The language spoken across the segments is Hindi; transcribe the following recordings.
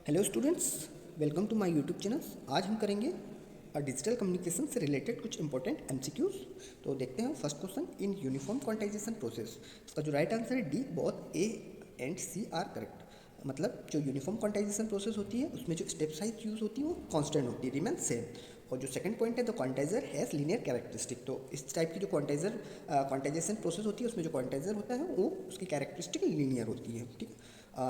Hello students, welcome to my YouTube channel. आज हम करेंगे डिजिटल कम्युनिकेशन से रिलेटेड कुछ इंपॉर्टेंट एमसीक्यूज। तो देखते हैं first question, in uniform quantisation process. इसका जो राइट आंसर है D, both A and C are correct. मतलब जो यूनिफॉर्म क्वांटाइजेशन प्रोसेस होती है उसमें जो स्टेप साइज यूज होती है वो कांस्टेंट होती है, रिमेन सेम। और जो सेकंड पॉइंट है, द क्वांटाइजर हैज़ लीनियर कैरेक्टरिस्टिक। तो इस टाइप की जो क्वांटाइजेशन प्रोसेस होती है उसमें जो क्वांटाइजर होता है वो उसकी कैरेक्टरिस्टिक लीनियर होती है। ठीक है।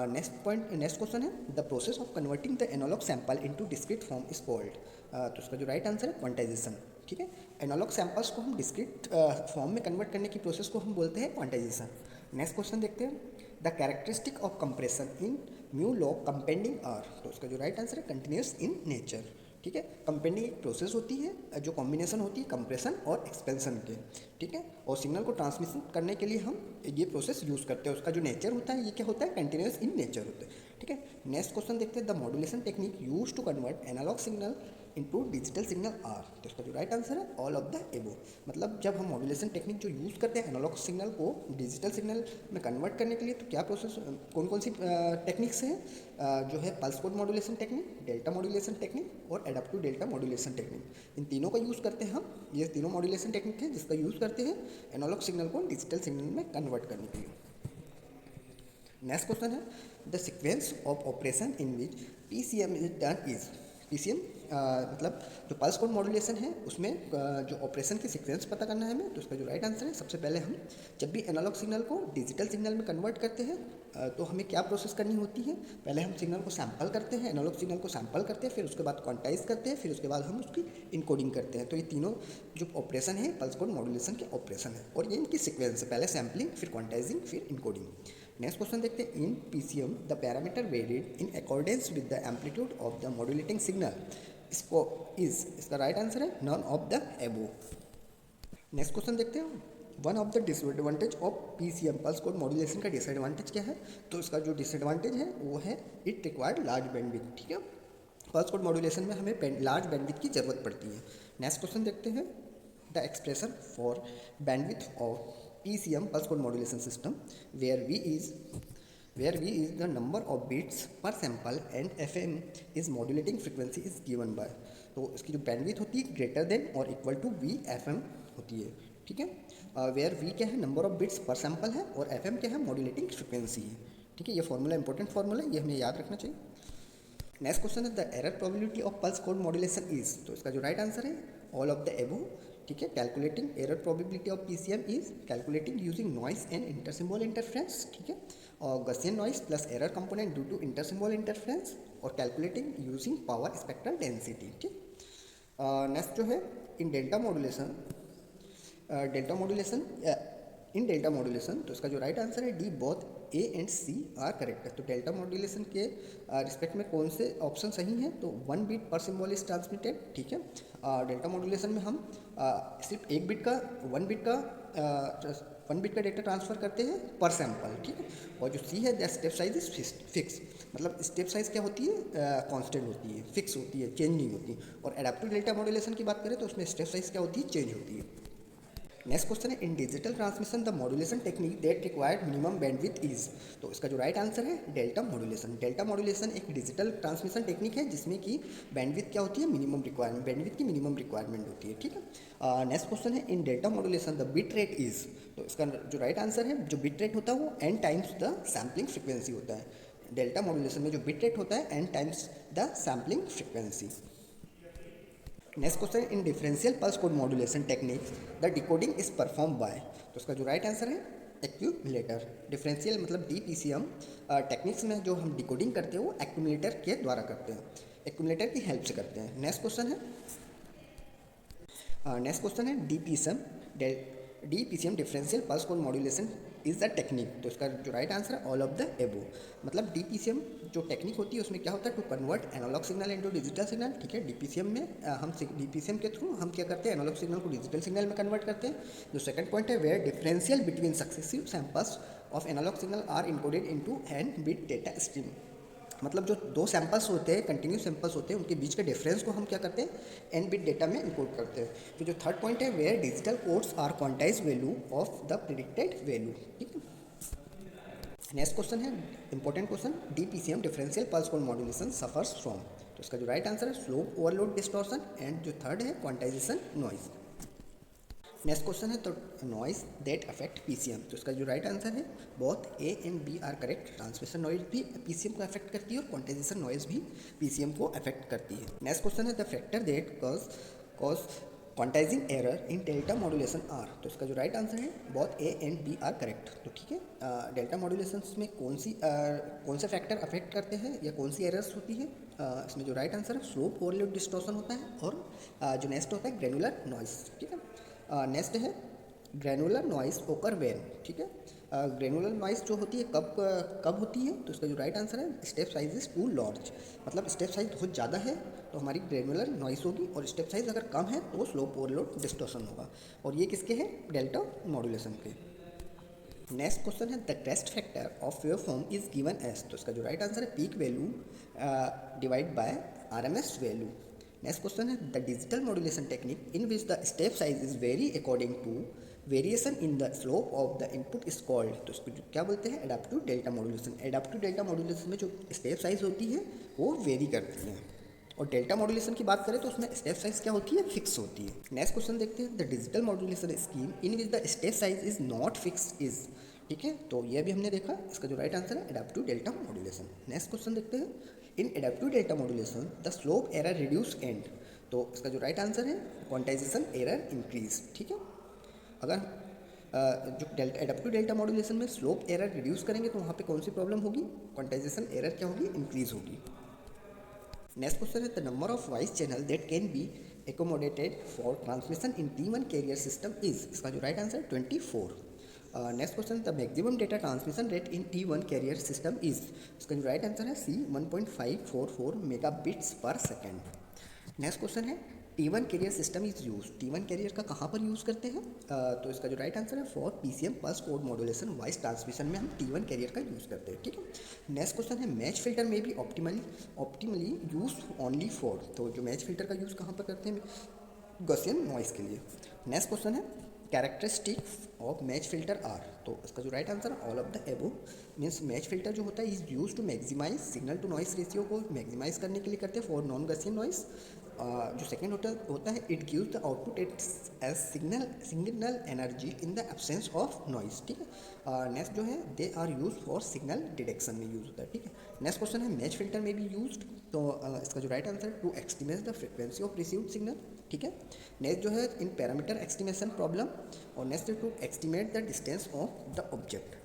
नेक्स्ट क्वेश्चन है, the process of converting the analogue sample into discrete form is called. तो इसका जो राइट आंसर है क्वांटाइजेशन। ठीक है। एनालॉग सैंपल्स को हम डिस्क्रीट फॉर्म में कन्वर्ट करने की प्रोसेस को हम बोलते हैं क्वांटाइजेशन। नेक्स्ट क्वेश्चन देखते हैं, the characteristic of compression in mu log companding are. तो इसका जो राइट आंसर है कंटिन्यूस इन नेचर। ठीक है। कंपेंडिंग एक प्रोसेस होती है जो कॉम्बिनेशन होती है कंप्रेशन और एक्सपेंशन के। ठीक है। और सिग्नल को ट्रांसमिशन करने के लिए हम ये प्रोसेस यूज़ करते हैं। उसका जो नेचर होता है ये क्या होता है, कंटिन्यूस इन नेचर होता है। ठीक है। नेक्स्ट क्वेश्चन देखते हैं, the modulation technique use to convert analogue signal into digital signal are. तो इसका जो राइट आंसर है ऑल ऑफ द एबो। मतलब जब हम मॉड्यूलेशन टेक्निक जो यूज़ करते हैं एनालॉग सिग्नल को डिजिटल सिग्नल में कन्वर्ट करने के लिए, तो क्या प्रोसेस कौन कौन सी टेक्निक्स हैं? जो है pulse code modulation technique, delta modulation technique और एडाप्टिव डेल्टा मॉड्यूलेशन टेक्निक। इन तीनों का यूज़ करते हैं हम। ये तीनों मॉड्यूलेशन टेक्निक है जिसका यूज़ करते हैं एनालॉग सिग्नल को डिजिटल सिग्नल में कन्वर्ट करने के लिए। नेक्स्ट क्वेश्चन है, the sequence of operation in which PCM is done is. PCM मतलब जो पल्स कोड मॉड्यूलेशन है उसमें जो ऑपरेशन की सीक्वेंस पता करना है हमें। तो इसका जो राइट आंसर है, सबसे पहले हम जब भी एनालॉग सिग्नल को डिजिटल सिग्नल में कन्वर्ट करते हैं तो हमें क्या प्रोसेस करनी होती है। पहले हम सिग्नल को सैंपल करते हैं, एनालॉग सिग्नल को सैंपल करते हैं, फिर उसके बाद क्वांटाइज करते हैं, फिर उसके बाद हम उसकी इनकोडिंग करते हैं। तो ये तीनों जो ऑपरेशन है पल्स कोड मॉड्यूलेशन के ऑपरेशन है और ये इनकी सीक्वेंस है, पहले सैम्पलिंग, फिर क्वांटाइजिंग, फिर इनकोडिंग। नेक्स्ट क्वेश्चन देखते हैं, in PCM the parameter varied in accordance with the amplitude of the modulating signal. इसको इसका राइट आंसर है none of the above. Next question देखते हैं, one of the disadvantage of PCM pulse code modulation का डिसएडवांटेज क्या है। तो इसका जो डिसएडवांटेज है वो है इट रिक्वायर्ड लार्ज बैंडविड्थ। ठीक है। पल्स कोड मॉड्यूलेशन में हमें लार्ज बैंडविड्थ की जरूरत पड़ती है। नेक्स्ट क्वेश्चन देखते हैं, the expression for bandwidth of PCM pulse code modulation system where V is the number of bits per sample and FM is modulating frequency is given by। तो इसकी जो बैंडविड्थ होती है ग्रेटर देन और equal to V F M होती है। ठीक है। वेयर वी क्या है, number of bits per sample है, और एफ एम क्या है, मॉड्यूलेटिंग फ्रिक्वेंसी है। ठीक है। ये फॉर्मूला इंपॉर्टेंट फॉर्मूला है, ये हमें याद रखना चाहिए। नेक्स्ट क्वेश्चन है, the error probability of pulse code modulation is. तो इसका जो राइट आंसर है ऑल ऑफ द एबो। ठीक है। Calculating error probability of PCM is calculating using noise and intersymbol interference. ठीक है। और Gaussian noise plus error component due to intersymbol interference, और calculating using power spectral density. ठीक। नेक्स्ट जो है, in delta modulation in delta modulation. तो इसका जो राइट आंसर है D, both A and C are correct है। तो डेल्टा मॉड्यूलेशन के रिस्पेक्ट में कौन से ऑप्शन सही हैं, तो 1 बीट पर सिम्बॉल इज ट्रांसमिटेड। ठीक है। डेल्टा मॉड्यूलेशन में हम सिर्फ 1 बीट का 1 बीट का डेटा ट्रांसफर करते हैं पर सैंपल। ठीक है। और जो सी है that step size is fix. मतलब स्टेप साइज क्या होती है, कांस्टेंट होती है, फिक्स होती है, चेंज नहीं होती। और एडाप्टिव डेल्टा मॉड्यूलेशन की बात करें तो उसमें स्टेप साइज क्या होती है, चेंज होती है। नेक्स्ट क्वेश्चन है, in digital transmission the modulation technique that required minimum bandwidth is. तो इसका जो राइट आंसर है डेल्टा मॉड्यूलेशन। डेल्टा मॉड्यूलेशन एक डिजिटल ट्रांसमिशन टेक्निक है जिसमें कि बैंडविड्थ क्या होती है, मिनिमम रिक्वायरमेंट, बैंडविड्थ की मिनिमम रिक्वायरमेंट होती है। ठीक है। नेक्स्ट क्वेश्चन है, in delta modulation the bit rate is. तो इसका जो राइट आंसर है, जो बिट रेट होता है वो n times the sampling frequency होता है। डेल्टा मॉड्यूलेशन में जो बिट रेट होता है n times the sampling frequency. Next question, in differential pulse code modulation technique the decoding is perform by. तो इसका जो राइट आंसर है एक्यूमुलेटर। डिफरेंशियल मतलब डीपीसीएम टेक्निक्स में जो हम डिकोडिंग करते हैं वो एक्यूमुलेटर के द्वारा करते हैं, एक्यूमुलेटर की हेल्प से करते हैं। नेक्स्ट क्वेश्चन है DPCM differential pulse code modulation is the technique. तो इसका जो राइट आंसर है ऑल ऑफ द एबो। मतलब डीपीसीएम जो टेक्निक होती है उसमें क्या होता है, to convert analogue signal into digital signal. ठीक है। डीपीसीएम में डीपीसीएम के थ्रू हम क्या करते हैं, एनालॉग सिग्नल को डिजिटल सिग्नल में कन्वर्ट करते हैं। जो सेकंड पॉइंट है, where differential between successive samples of analogue signal are encoded into N bit data stream. मतलब जो दो सैंपल्स होते हैं, कंटिन्यूस सैंपल्स होते हैं, उनके बीच के डिफरेंस को हम क्या करते हैं, एन बिट डेटा में इनकोड करते हैं। फिर जो थर्ड पॉइंट है, where digital codes are quantise value of the predicted value. ठीक है। नेक्स्ट क्वेश्चन है important question, DPCM differential pulse code modulation suffers from. तो इसका जो राइट आंसर है स्लोप ओवरलोड डिस्टॉर्शन, एंड जो थर्ड है क्वांटाइजेशन नॉइज। नेक्स्ट क्वेश्चन है तो नॉइज दैट अफेक्ट PCM। तो इसका जो राइट आंसर है both A and B are correct. Transmission noise भी PCM को अफेक्ट करती है और क्वांटाइजेशन नॉइज भी PCM को अफेक्ट करती है। नेक्स्ट क्वेश्चन है the factor that cause quantizing error in delta modulation are. तो इसका जो राइट आंसर है both A and B are correct. तो ठीक है, डेल्टा मॉड्यूलेशन में कौन से फैक्टर अफेक्ट करते हैं या कौन सी एरर्स होती है? इसमें जो राइट आंसर है स्लोप ओवरलोड डिस्टॉर्शन होता है, और जो नेक्स्ट होता है ग्रेनुलर नॉइज। ठीक है, नेक्स्ट है ग्रेनुलर नॉइज ओकर वेन। ठीक है, ग्रेनुलर नॉइज जो होती है कब होती है? तो इसका जो राइट आंसर है step size is too large. मतलब स्टेप साइज बहुत ज़्यादा है तो हमारी ग्रेनुलर नॉइज होगी, और स्टेप साइज अगर कम है तो स्लोप ओवरलोड डिस्टॉर्शन होगा। और ये किसके हैं? डेल्टा मॉड्यूलेशन के। नेक्स्ट क्वेश्चन है the test factor of wave form is given as. तो इसका जो राइट आंसर है peak value divide by RMS value. Next question है the digital modulation technique in which the step size is vary according to variation in the slope of the input is called. तो इसको क्या बोलते हैं? Adaptive delta modulation. Adaptive delta modulation में जो स्टेप साइज होती है वो वेरी करती है, और डेल्टा मॉड्यूलेशन की बात करें तो उसमें स्टेप साइज क्या होती है? फिक्स होती है। नेक्स्ट क्वेश्चन देखते हैं the digital modulation scheme in which the step size is not fix is. ठीक है, तो ये भी हमने देखा। इसका जो राइट आंसर है adaptive delta modulation. Next question देखते हैं in adaptive delta modulation the slope error reduce and. तो इसका जो राइट आंसर है क्वांटाइजेशन एरर इंक्रीज। ठीक है, अगर जो एडाप्टिव डेल्टा मॉड्यूलेशन में स्लोप एरर रिड्यूस करेंगे तो वहाँ पे कौन सी प्रॉब्लम होगी? क्वांटाइजेशन एरर क्या होगी? इंक्रीज होगी। नेक्स्ट क्वेश्चन है the number of voice channel that can be accommodated for transmission in T1 carrier system is. इसका जो राइट आंसर है 24। Next question the maximum data transmission rate in T1 carrier system is. इसका जो राइट आंसर है C 1.544 megabits per second. Next question है T1 carrier system is use. T1 carrier का कहाँ पर यूज़ करते हैं? तो इसका जो राइट आंसर है for PCM pulse code modulation voice transmission में हम T1 कैरियर का यूज़ करते हैं। ठीक है, नेक्स्ट क्वेश्चन है मैच फिल्टर में भी ऑप्टिमली यूज ओनली फॉर। तो जो मैच फिल्टर का यूज़ कहाँ पर करते हैं? गॉसियन नॉइस के लिए। नेक्स्ट क्वेश्चन है characteristics of match filter are. तो इसका जो right answer all of the above. Means match filter जो होता है is use to maximise signal to noise ratio को मैक्सिमाइज करने के लिए करते हैं फॉर नॉन गॉसियन नॉइस। जो सेकेंड होता है it gives the output its as signal energy in the absence of noise. ठीक है, नेक्स्ट जो है they are use for signal detection में यूज होता है। ठीक है, नेक्स्ट क्वेश्चन है मैच फिल्टर में भी यूज। तो इसका जो राइट आंसर है to estimate the frequency of received signal. ठीक है, नेक्स्ट जो है इन पैरामीटर एस्टिमेशन प्रॉब्लम, और next to estimate the distance of the object.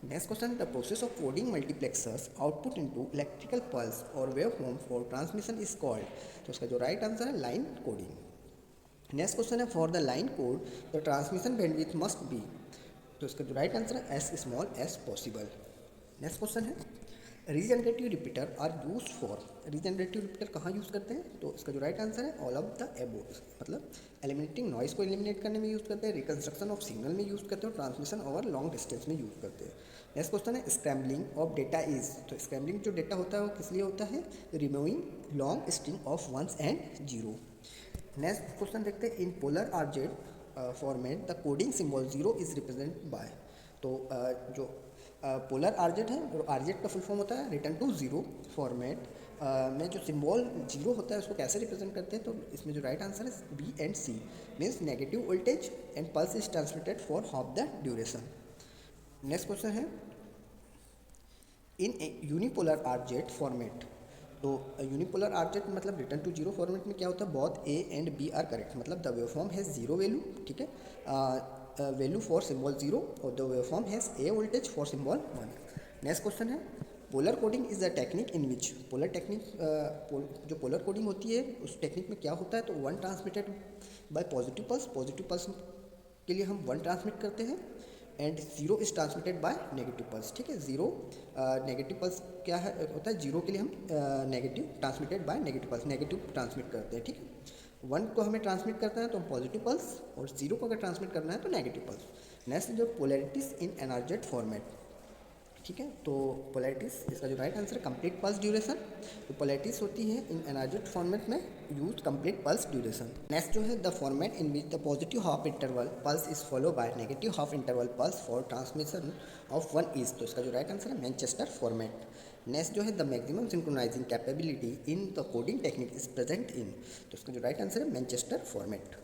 Next question the process of coding multiplexers output into electrical pulse और wave form for transmission is called. तो इसका जो राइट आंसर है लाइन कोडिंग। नेक्स्ट क्वेश्चन है for the line code the transmission bandwidth must be. तो इसका जो राइट आंसर है as small as possible. Next question है regenerative repeater are use for. Regenerative repeater कहाँ यूज़ करते हैं? तो इसका जो राइट आंसर है ऑल ऑफ द एबो। मतलब एलिमिनेटिंग नॉइस को एलिमिनेट करने में यूज़ करते हैं, रिकंस्ट्रक्शन ऑफ सिग्नल में यूज़ करते हैं, और ट्रांसमिशन ओवर लॉन्ग डिस्टेंस में यूज़ करते हैं। नेक्स्ट क्वेश्चन है स्क्रैम्बलिंग ऑफ डेटा इज। तो स्क्रैम्बलिंग जो डेटा होता है वो किस लिए होता है? Removing long string of ones and zero. Next question देखते हैं in polar RZ format the coding symbol zero is represent by. तो जो पोलर आरजेड है, और आरजेड का फुल फॉर्म होता है रिटर्न टू जीरो फॉर्मेट में जो सिंबल जीरो होता है उसको कैसे रिप्रेजेंट करते हैं? तो इसमें जो राइट आंसर है B and C. Means negative voltage and pulse is transmitted for half the duration. Next question है इन यूनिपोलर आरजेड फॉर्मेट। तो यूनिपोलर आरजेड मतलब रिटर्न टू जीरो फॉर्मेट में क्या होता है? Both A and B are correct. मतलब the waveform has zero value. ठीक है, वैल्यू फॉर सिंबल जीरो, और the waveform has a voltage for symbol one. Next question है polar coding is the technique in which. Polar technique जो पोलर कोडिंग होती है उस टेक्निक में क्या होता है? तो one transmitted by positive pulse के लिए हम वन ट्रांसमिट करते हैं, and zero is transmitted by negative pulse. ठीक है, जीरो नेगेटिव पल्स क्या है होता है? जीरो के लिए हम negative transmitted by negative pulse negative transmit करते हैं। ठीक है, वन को हमें ट्रांसमिट करना है तो पॉजिटिव पल्स, और जीरो को अगर ट्रांसमिट करना है तो नेगेटिव पल्स। नेक्स्ट जो पोलैरिटीज इन एनर्जेट फॉर्मेट। ठीक है। तो पोलैरिटीज, इसका जो राइट आंसर है कंप्लीट पल्स ड्यूरेशन। तो पोलैरिटीज होती है इन एनर्जेट फॉर्मेट में use complete pulse duration. Next जो है the format in which the positive half interval pulse is follow by negative half interval pulse for transmission of one is. तो इसका जो राइट आंसर है मैनचेस्टर फॉर्मेट। नेक्स्ट जो है the maximum synchronising capability in the coding technique is present in. तो इसका जो राइट आंसर है मैनचेस्टर फॉर्मेट।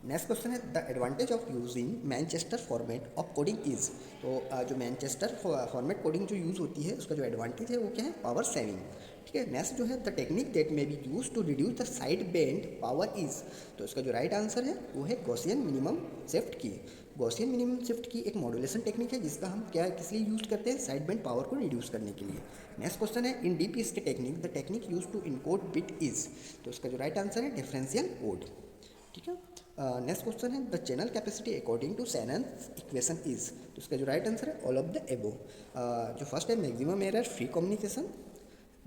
नेक्स्ट क्वेश्चन है the advantage of using Manchester format of coding is. तो जो मैनचेस्टर फॉर्मेट कोडिंग जो यूज़ होती है उसका जो एडवांटेज है वो क्या है, पावर सेविंग। ठीक है। नेक्स्ट जो है the technique that may be use to reduce the side band power is. तो इसका जो राइट आंसर है वो है Gaussian minimum shift key. Gaussian minimum shift key एक मॉड्यूलेशन टेक्निक है जिसका हम क्या किस लिए यूज़ करते हैं, साइड बेंड पावर को रिड्यूस करने के लिए। नेक्स्ट क्वेश्चन है in DPS K technique the technique use to encode bit is. तो इसका जो राइट आंसर है डिफरेंशियल कोड। ठीक है। नेक्स्ट क्वेश्चन है the channel capacity according to Shannon equation is. तो इसका जो राइट आंसर है ऑल ऑफ द एबो। जो फर्स्ट है maximum error free communication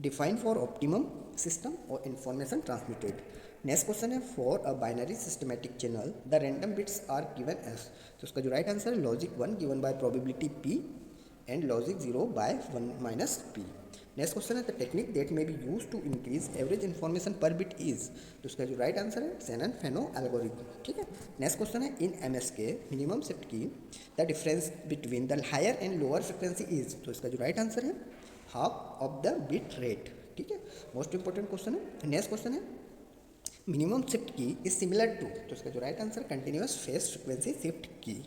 define for optimum system और इंफॉर्मेशन ट्रांसमिटेड। नेक्स्ट क्वेश्चन है for a binary systematic channel the random bits are given as. तो इसका जो राइट आंसर है logic 1 given by probability p and logic 0 by 1 minus p। Next question है the technique that may be use to increase average information per bit is. तो इसका जो राइट आंसर है शैनन फेनो एल्गोरिथम। ठीक है। नेक्स्ट क्वेश्चन है in MSK minimum shift key the difference between the higher and lower frequency is. तो इसका जो राइट आंसर है half of the bit rate. ठीक है। मोस्ट इंपॉर्टेंट क्वेश्चन है। नेक्स्ट क्वेश्चन है minimum shift key is similar to. तो इसका जो right answer continuous phase frequency shift key.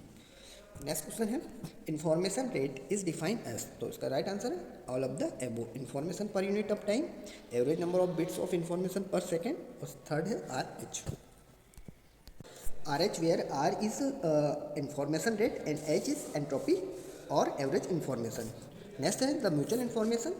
Next question है information rate is defined as. तो इसका राइट आंसर है all of the above. Information per unit of time, average number of bits of information per second, और थर्ड है RH where R is information rate and H is entropy और एवरेज इन्फॉर्मेशन। नेक्स्ट है द म्यूचुअल इन्फॉर्मेशन।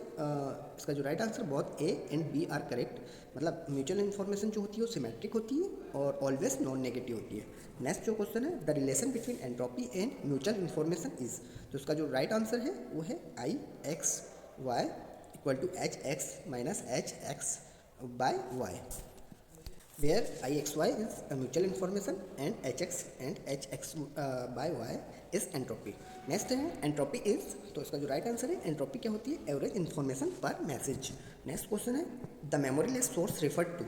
इसका जो right answer both A and B are correct. मतलब म्यूचुअल इन्फॉर्मेशन जो होती है वो सिमेट्रिक होती है और ऑलवेज नॉन नेगेटिव होती है। नेक्स्ट जो क्वेश्चन है the relation between entropy and mutual information is. तो इसका जो राइट आंसर है वो है IXY equal to HX minus HX by Y, where IXY is a mutual information and HX by Y is entropy. Next है एंट्रोपी इज। तो इसका जो राइट आंसर है एंट्रोपी क्या होती है, average information per message. Next question है the memoryless source referred to.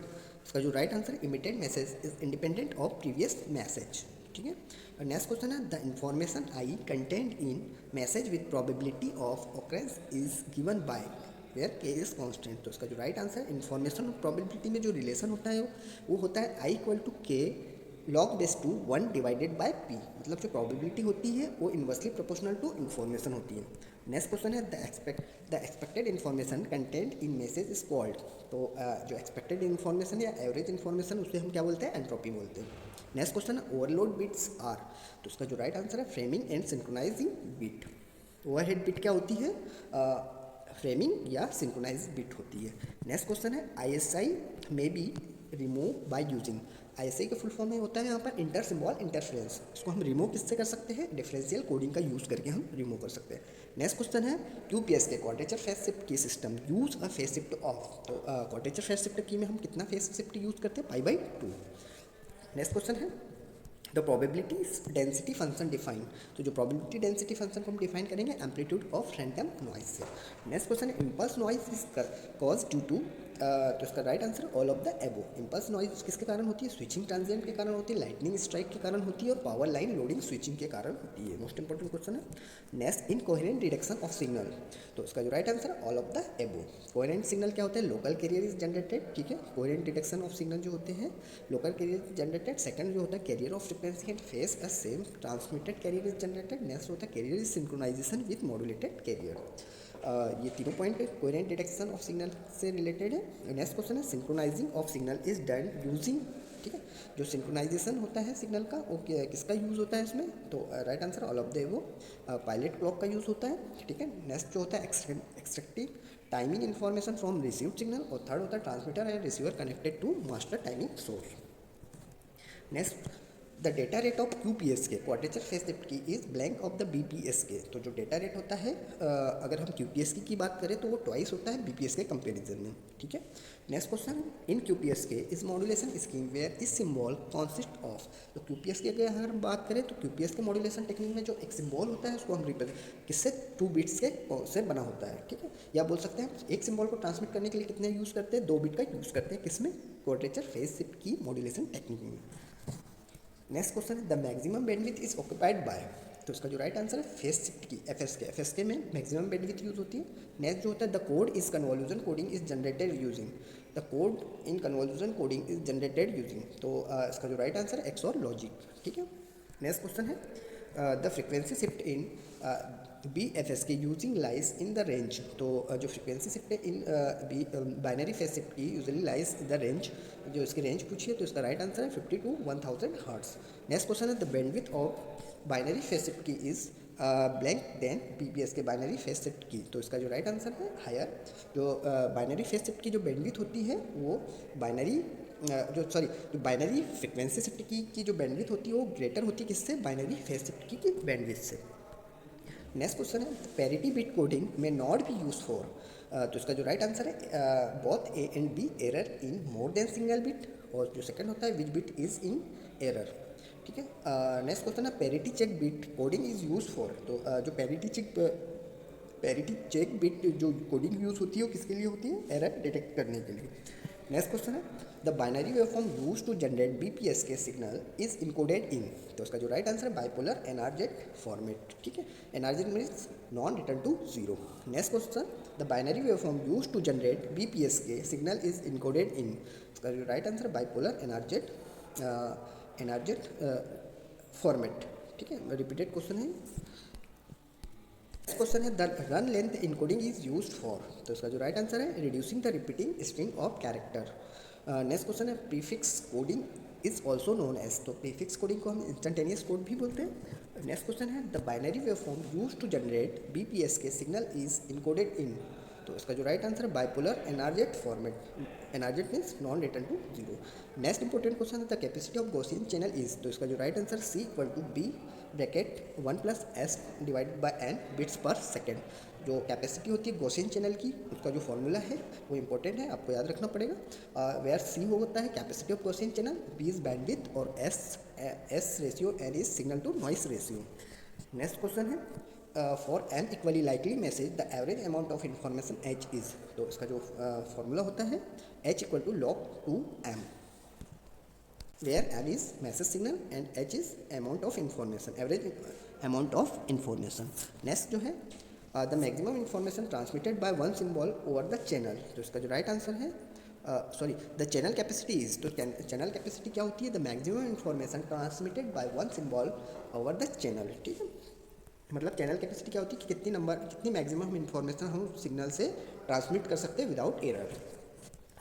इसका जो राइट आंसर है emitted message is independent of previous message. ठीक है। नेक्स्ट क्वेश्चन है the information I content in message with probability of occurrence is given by where K is constant. तो इसका जो राइट आंसर इन्फॉर्मेशन और प्रोबेबिलिटी में जो रिलेशन होता है वो होता है आई इक्वल टू के log base two 1 divided by P. मतलब जो प्रोबेबिलिटी होती है वो इन्वर्सली प्रोपोर्शनल टू इन्फॉर्मेशन होती है। नेक्स्ट क्वेश्चन है the expected information content in message is called. तो जो एक्सपेक्टेड इन्फॉर्मेशन या एवरेज इन्फॉर्मेशन उसे हम क्या बोलते हैं, एंट्रोपी बोलते हैं। नेक्स्ट क्वेश्चन है ओवरलोड बिट्स आर। तो उसका जो राइट आंसर है framing and synchronising bit. Overhead bit क्या होती है, फ्रेमिंग या सिंक्रोनाइज बिट होती है। नेक्स्ट क्वेश्चन है ISI may be remove by using. ISI के फुल फॉर्म में होता है यहाँ पर इंटर सिंबल इंटरफेरेंस। इसको हम रिमूव किससे कर सकते हैं, डिफरेंशियल कोडिंग का यूज़ करके हम रिमूव कर सकते हैं। नेक्स्ट क्वेश्चन है QPS के क्वाड्रेचर फेज शिफ्ट की system use a phase shift of. तो क्वाड्रेचर फेज शिफ्ट की में हम कितना फेज शिफ्ट यूज़ करते हैं, π/2। नेक्स्ट क्वेश्चन है the probability density function define. तो जो प्रोबेबिलिटी डेंसिटी फंक्शन को हम डिफाइन करेंगे एम्पलीट्यूड ऑफ रैंडम नॉइज से। नेक्स्ट क्वेश्चन है impulse noise is cause due to. तो इसका right answer all of the above. Impulse noise किसके कारण होती है, स्विचिंग ट्रांजिएंट के कारण होती है, लाइटनिंग स्ट्राइक के कारण होती है और पावर लाइन लोडिंग स्विचिंग के कारण होती है। मोस्ट इंपॉर्टेंट क्वेश्चन है next incoherent deduction of signal. तो इसका जो right answer all of the एबो। कोहेरेंट सिग्नल क्या होता है, लोकल कैरियर इज जनरेटेड। ठीक है। कोहेरेंट डिडक्शन ऑफ सिग्नल जो होते हैं लोकल कैरियर जनरेटेड। सेकंड जो होता है carrier of frequency and phase a same transmitted carrier is generated. Next होता है carrier is synchronisation with modulated carrier. ये तीनों point coherent detection of signal से रिलेटेड है। नेक्स्ट क्वेश्चन है synchronising of signal is done using. ठीक है। जो सिंक्रोनाइजेशन होता है सिग्नल का वो किसका यूज़ होता है इसमें, तो right answer all of the वो पायलट क्लॉक का यूज़ होता है। ठीक है। नेक्स्ट जो होता है extracting timing information from received signal, और थर्ड होता है transmitter and receiver connected to master timing source. Next the data rate of QPSK quadrature phase shift key is blank of the BPSK। तो जो डेटा रेट होता है अगर हम QPSK की बात करें तो वो ट्वाइस होता है BPSK कंपेरिजन में, ठीक है। Next question, in QPSK is modulation scheme where इस सिंबल कॉन्सिस्ट ऑफ। तो QPSK की अगर हम बात करें तो QPSK मॉड्यूलेशन टेक्निक में जो एक सिंबल होता है उसको हम रिप्रेजेंट किससे 2 बिट्स के से बना होता है, ठीक है। या बोल सकते हैं एक सिंबल को ट्रांसमिट करने के लिए कितने यूज़ करते हैं, 2 बिट का यूज़ करते हैं, किसमें, क्वाड्रेचर फेज शिफ्ट की मॉड्यूलेशन टेक्निक में। नेक्स्ट क्वेश्चन है the maximum bandwidth is occupied by. तो इसका जो राइट आंसर है फेज शिफ्ट की FSK में मैक्सिमम बैंडविड्थ यूज होती है। नेक्स्ट जो होता है the code is convolution coding is generated using. The code in convolution coding is generated using. तो इसका जो राइट आंसर है XOR लॉजिक, ठीक है। नेक्स्ट क्वेश्चन है the frequency shift in BFSK using lies in the range. तो जो फ्रिक्वेंसी शिफ्ट है इन बाइनरी फेज शिफ्ट की usually lies in the range. जो इसकी रेंज पूछी है तो इसका राइट आंसर है 50 to 1000 हर्ट्ज। नेक्स्ट क्वेश्चन है the bandwidth of binary phase shift key is blank then BPSK binary phase shift key. तो इसका जो राइट आंसर है हायर। जो बाइनरी फेज शिफ्ट की जो बैंडविड्थ होती है वो बाइनरी जो बाइनरी फ्रिक्वेंसी शिफ्ट की जो बैंडविड्थ होती है वो ग्रेटर होती है किससे, binary phase shift key bandwidth से। नेक्स्ट क्वेश्चन है पैरिटी बिट कोडिंग में नॉट बी यूज फॉर। तो इसका जो राइट आंसर है both A and B error in more than single bit. और जो सेकंड होता है which bit is in error, ठीक है। नेक्स्ट क्वेश्चन है parity check bit coding is use for. तो जो पैरिटी चेक बिट जो कोडिंग यूज होती है वो किसके लिए होती है, एरर डिटेक्ट करने के लिए। नेक्स्ट क्वेश्चन है the binary waveform use to generate BPSK signal is encoded in. तो इसका जो राइट आंसर है बाइपोलर NRZ फॉर्मेट, ठीक है। NRZ means non return to zero. Next question the binary waveform use to generate BPSK signal is encoded in. इसका जो राइट आंसर है बाइपोलर NRZ फॉर्मेट, ठीक है। रिपीटेड क्वेश्चन है। क्वेश्चन है the run length encoding is used for. तो इसका जो राइट आंसर है reducing the repeating string of character. Next question है prefix coding is also known as. तो प्रीफिक्स कोडिंग को हम इंस्टेंटेनियस कोड भी बोलते हैं। नेक्स्ट क्वेश्चन है the binary waveform use to generate BPSK signal is encoded in. तो इसका जो राइट आंसर है bipolar NRZ format. NRZ means non return to zero. Next important question है the capacity of Gaussian channel is. तो इसका जो right answer C = B bracket 1 + S divided by N bits पर सेकेंड। जो कैपेसिटी होती है गॉसियन चैनल की उसका जो फॉर्मूला है वो इंपॉर्टेंट है, आपको याद रखना पड़ेगा। वेयर C होता है capacity of Gaussian channel, B is bandwidth और S ratio, N is signal to noise ratio. Next question है for an equally likely message the average amount of information H is. तो इसका जो फॉर्मूला होता है H = log 2m where M is message signal and H is amount of information, average amount of information. Next जो है the maximum information transmitted by one symbol over the channel। तो इसका जो राइट आंसर है द चैनल कैपेसिटी इज। तो चैनल कैपेसिटी क्या होती है, the maximum information transmitted by one symbol over the channel, ठीक है। मतलब चैनल कैपेसिटी क्या होती है कि कितनी मैक्सिमम इंफॉर्मेशन हम सिग्नल से ट्रांसमिट कर सकते हैं विदाउट एरर।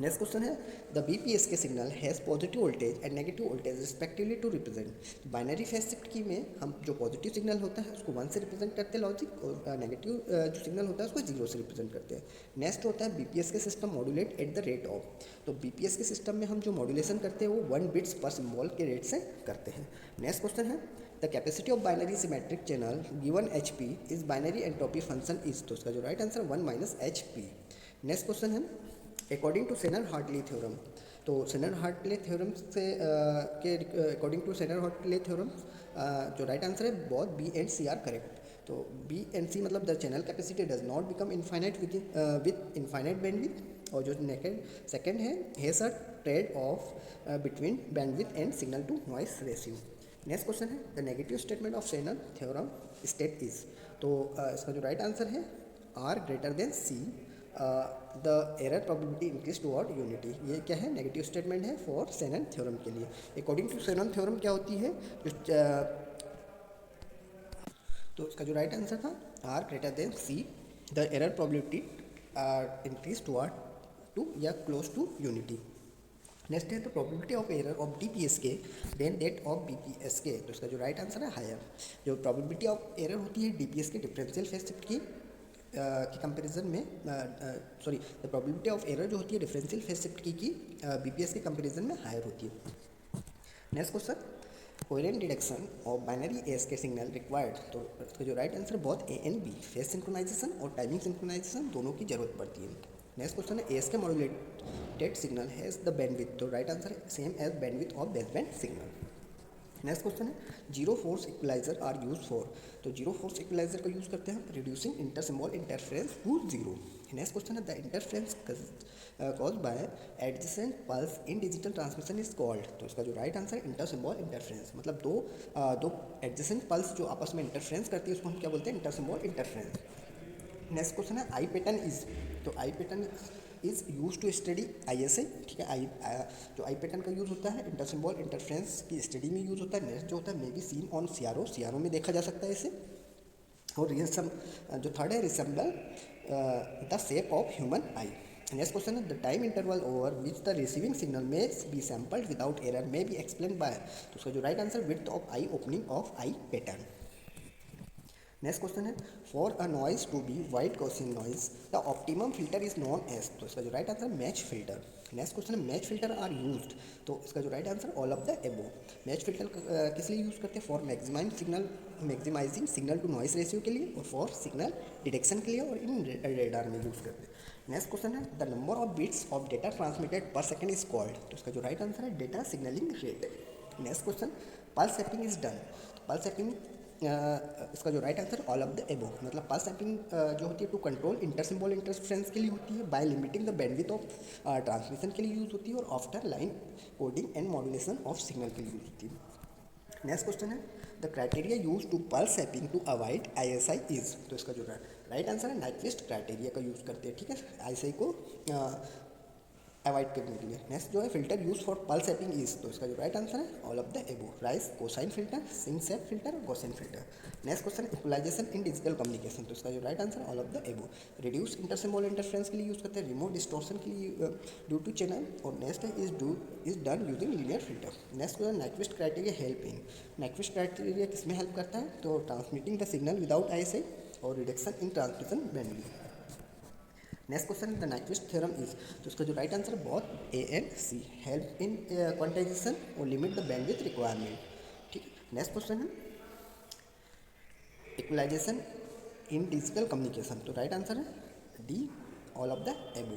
नेक्स्ट क्वेश्चन है the BPSK signal has positive voltage and negative voltage respectively to represent. Binary phase shift key में हम जो पॉजिटिव सिग्नल होता है उसको 1 से रिप्रेजेंट करते हैं लॉजिक, और नेगेटिव जो सिग्नल होता है उसको 0 से रिप्रेजेंट करते हैं। नेक्स्ट होता है BPSK system modulate at the rate of. तो BPSK सिस्टम में हम जो मॉड्यूलेशन करते हैं वो 1 बिट्स पर सिम्बॉल के रेट से करते हैं। नेक्स्ट क्वेश्चन है the capacity of binary symmetric channel given HP is binary entropy function is. तो उसका जो right answer 1 - HP। Next question है अकॉर्डिंग टू सेनर-हार्टली थ्योरम। तो सेनर-हार्टली थ्योरम से के अकॉर्डिंग टू सेनर-हार्टली थ्योरम जो राइट आंसर है both B and C are correct. तो B and C मतलब the channel capacity does not become infinite with infinite bandwidth. और जो सेकंड है has a trade off between bandwidth and signal to noise ratio. Next question है the negative statement of Shannon theorem state is. तो इसका जो राइट आंसर है R > C the error probability increase toward unity. ये क्या है, नेगेटिव स्टेटमेंट है फॉर शेनन थ्योरम के लिए। अकॉर्डिंग टू शेनन थ्योरम क्या होती है तो इसका जो राइट आंसर था R > C the error probability increase toward to या क्लोज टू यूनिटी। नेक्स्ट है the probability of error of DPSK than that of BPSK। तो इसका जो राइट आंसर है हायर। जो प्रोबेबिलिटी ऑफ एरर होती है DPSK differential phase shift key comparison में द प्रोबेबिलिटी ऑफ एरर जो होती है differential phase shift key BPSK comparison में हायर होती है। नेक्स्ट क्वेश्चन कोहेरेंट डिडक्शन और binary S K signal required, तो इसका जो right answer both A and B, phase synchronization और टाइमिंग सिंक्रोनाइजेशन दोनों की जरूरत पड़ती है। नेक्स्ट क्वेश्चन है S K modulated signal has the bandwidth, तो right answer same as bandwidth of baseband signal. Next question है zero force equalizer are use for, तो जीरो फोर्स इक्वलाइजर का यूज़ करते हैं reducing inter symbol interference to zero. Next question है the interference cause by adjacent pulse in digital transmission is called, तो इसका जो राइट आंसर है इंटर सिंबल इंटरफेरेंस, मतलब दो एडजेसेंट पल्स जो आपस में इंटरफेरेंस करती है उसको हम क्या बोलते हैं, inter symbol interference. Next question है आई पैटर्न इज, तो eye pattern is use to study I S I, ठीक है। जो आई पैटर्न का यूज़ होता है इंटर सिंबल इंटरफेरेंस की स्टडी में यूज़ होता है। नेक्स्ट जो होता है may be seen on CRO, CRO में देखा जा सकता है इसे। और जो थर्ड है resemble the shape of human eye. Next question है the time interval over which the receiving signal may be sampled without error may be explain by, तो उसका जो right answer width of eye opening of eye pattern. Next question है for a noise to be white Gaussian noise the optimum filter is known as, तो इसका जो right answer match filter. Next question है मैच फिल्टर आर यूज्ड, तो इसका जो right answer all of the above. Match filter किस लिए यूज़ करते हैं, for maximising signal to noise ratio के लिए और फॉर सिग्नल डिटेक्शन के लिए और इन रेडार में यूज़ करते हैं। नेक्स्ट क्वेश्चन है the number of bits of data transmitted per second is called, तो इसका जो राइट आंसर है data signalling rate. Next question pulse sampling is done, pulse sampling इसका जो right answer all of the above, मतलब पल्स सैंपलिंग जो होती है to control inter symbol interference के लिए होती है, by limiting the bandwidth of transmission के लिए यूज़ होती है और after line coding and modulation of signal के लिए यूज़ होती है। नेक्स्ट क्वेश्चन है the criteria use to pulse sampling to avoid ISI is, तो इसका जो राइट आंसर है नाइक्विस्ट क्राइटेरिया का यूज़ करते हैं, ठीक है, आईएसआई को अवॉइड करने के लिए। नेक्स्ट जो है filter use for pulse sampling is, तो इसका जो राइट आंसर है all of the above, raised cosine filter, sinc shape filter, Gaussian filter. Next question equalization in digital communication, तो इसका जो right answer all of the above. Reduce inter symbol interference के लिए यूज़ करते हैं, रिमोट डिस्टॉर्शन के लिए ड्यू टू चैनल, और नेक्स्ट है is done using linear filter. Next question Nyquist criteria help in, Nyquist criteria किसमें हेल्प करता है, तो transmitting the signal without ISI और reduction in transmission bandwidth. Next question the Nyquist theorem is, तो इसका जो right answer both A and C, help in quantization और लिमिट द बैंडविड्थ रिक्वायरमेंट, ठीक है। नेक्स्ट क्वेश्चन है इक्वलाइजेशन इन डिजिटल कम्युनिकेशन, तो राइट आंसर है D all of the above.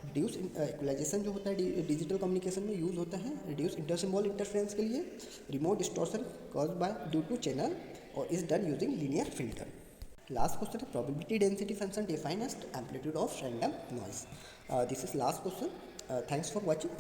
Reduce equalization जो होता है डिजिटल कम्युनिकेशन में यूज़ होता है रिड्यूस इंटर सिंबल इंटरफेरेंस के लिए, remote distortion cause by due to channel और is done using linear filter. Last question है probability density function define as amplitude of random noise. This is last question. Thanks for watching.